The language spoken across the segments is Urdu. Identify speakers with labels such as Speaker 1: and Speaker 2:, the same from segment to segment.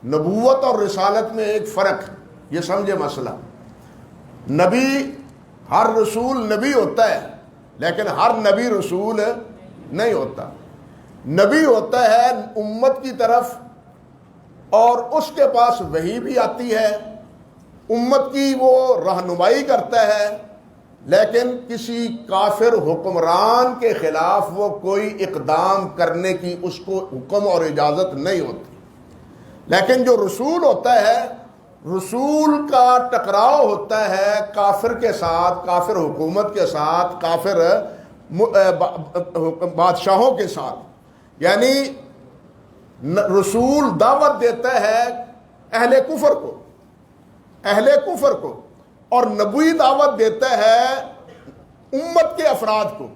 Speaker 1: نبوت اور رسالت میں ایک فرق ہے، یہ سمجھے مسئلہ۔ نبی، ہر رسول نبی ہوتا ہے، لیکن ہر نبی رسول نہیں ہوتا۔ نبی ہوتا ہے امت کی طرف، اور اس کے پاس وحی بھی آتی ہے، امت کی وہ رہنمائی کرتا ہے، لیکن کسی کافر حکمران کے خلاف وہ کوئی اقدام کرنے کی اس کو حکم اور اجازت نہیں ہوتی۔ لیکن جو رسول ہوتا ہے، رسول کا ٹکراؤ ہوتا ہے کافر کے ساتھ، کافر حکومت کے ساتھ، کافر بادشاہوں کے ساتھ۔ یعنی رسول دعوت دیتا ہے اہل کفر کو، اور نبی دعوت دیتا ہے امت کے افراد کو۔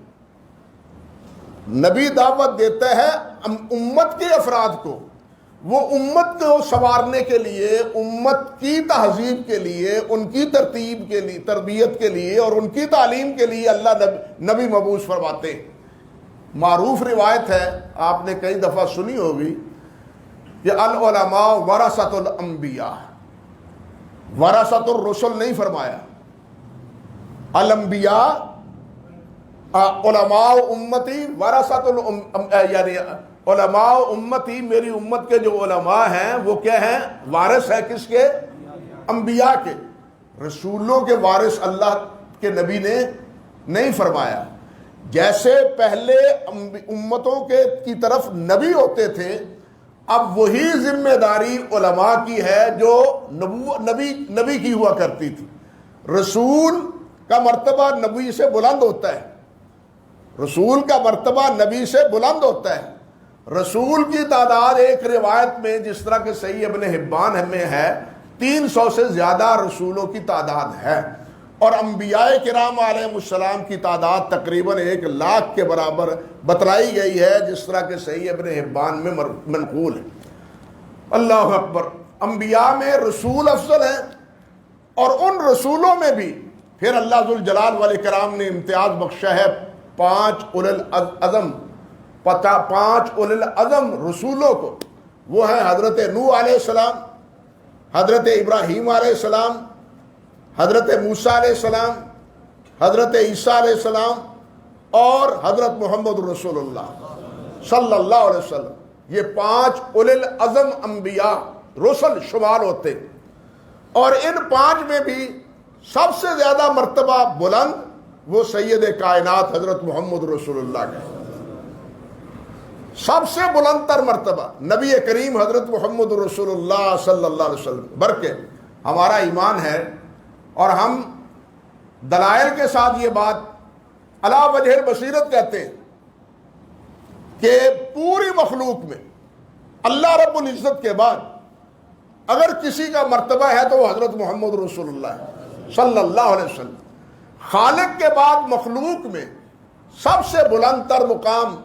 Speaker 1: نبی دعوت دیتا ہے امت کے افراد کو، وہ امت کو سنوارنے کے لیے، امت کی تہذیب کے لیے، ان کی ترتیب کے لیے، تربیت کے لیے اور ان کی تعلیم کے لیے اللہ نبی مبعوث فرماتے ہیں۔ معروف روایت ہے، آپ نے کئی دفعہ سنی ہوگی، کہ العلماء ورثۃ الانبیاء، ورثۃ الرسل نہیں فرمایا، الانبیاء علماء امتی ورثۃ یعنی علماء امتی، میری امت کے جو علماء ہیں وہ کیا ہیں؟ وارث ہے کس کے؟ انبیاء کے۔ رسولوں کے وارث اللہ کے نبی نے نہیں فرمایا۔ جیسے پہلے امتوں کی طرف نبی ہوتے تھے، اب وہی ذمہ داری علماء کی ہے جو نبی کی ہوا کرتی تھی۔ رسول کا مرتبہ نبی سے بلند ہوتا ہے، رسول کا مرتبہ نبی سے بلند ہوتا ہے۔ رسول کی تعداد ایک روایت میں، جس طرح کہ صحیح ابن حبان میں ہے، 300 سے زیادہ رسولوں کی تعداد ہے، اور انبیاء کرام علیہ السلام کی تعداد تقریباً 1,00,000 کے برابر بتلائی گئی ہے، جس طرح کہ صحیح ابن حبان میں منقول ہے۔ اللہ اکبر! انبیاء میں رسول افضل ہیں، اور ان رسولوں میں بھی پھر اللہ ذوالجلال والاکرام نے امتیاز بخشا ہے 5 اولي العزم رسولوں کو۔ وہ ہیں حضرت نوح علیہ السلام، حضرت ابراہیم علیہ السلام، حضرت موسیٰ علیہ السلام، حضرت عیسیٰ علیہ السلام، اور حضرت محمد رسول اللہ صلی اللہ علیہ وسلم۔ یہ 5 اولي العزم انبیاء رسل شمار ہوتے، اور ان 5 میں بھی سب سے زیادہ مرتبہ بلند وہ سید کائنات حضرت محمد رسول اللہ کا، سب سے بلند تر مرتبہ نبی کریم حضرت محمد رسول اللہ صلی اللہ علیہ وسلم۔ برکہ ہمارا ایمان ہے، اور ہم دلائل کے ساتھ یہ بات علی وجہ البصیرت کہتے ہیں، کہ پوری مخلوق میں اللہ رب العزت کے بعد اگر کسی کا مرتبہ ہے تو وہ حضرت محمد رسول اللہ صلی اللہ علیہ وسلم۔ خالق کے بعد مخلوق میں سب سے بلند تر مقام،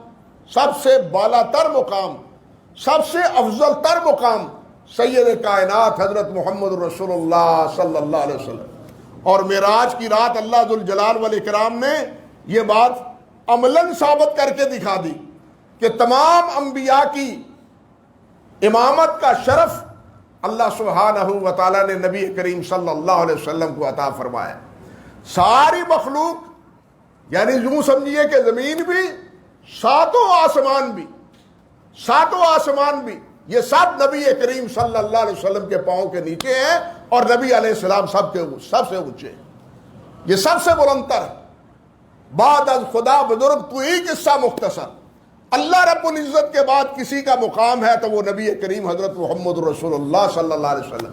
Speaker 1: سب سے بالا تر مقام، سب سے افضل تر مقام سید کائنات حضرت محمد رسول اللہ صلی اللہ علیہ وسلم۔ اور معراج کی رات اللہ ذوالجلال والاکرام نے یہ بات عملاً ثابت کر کے دکھا دی کہ تمام انبیاء کی امامت کا شرف اللہ سبحانہ و تعالیٰ نے نبی کریم صلی اللہ علیہ وسلم کو عطا فرمایا۔ ساری مخلوق، یعنی یوں سمجھیے کہ زمین بھی، ساتوں آسمان بھی، یہ سب نبی کریم صلی اللہ علیہ وسلم کے پاؤں کے نیچے ہیں، اور نبی علیہ السلام سب سے اونچے ہیں، یہ سب سے بلند تر ہے۔ بعد از خدا بزرگ تو ہی قصہ مختصر، اللہ رب العزت کے بعد کسی کا مقام ہے تو وہ نبی کریم حضرت محمد رسول اللہ صلی اللہ علیہ وسلم۔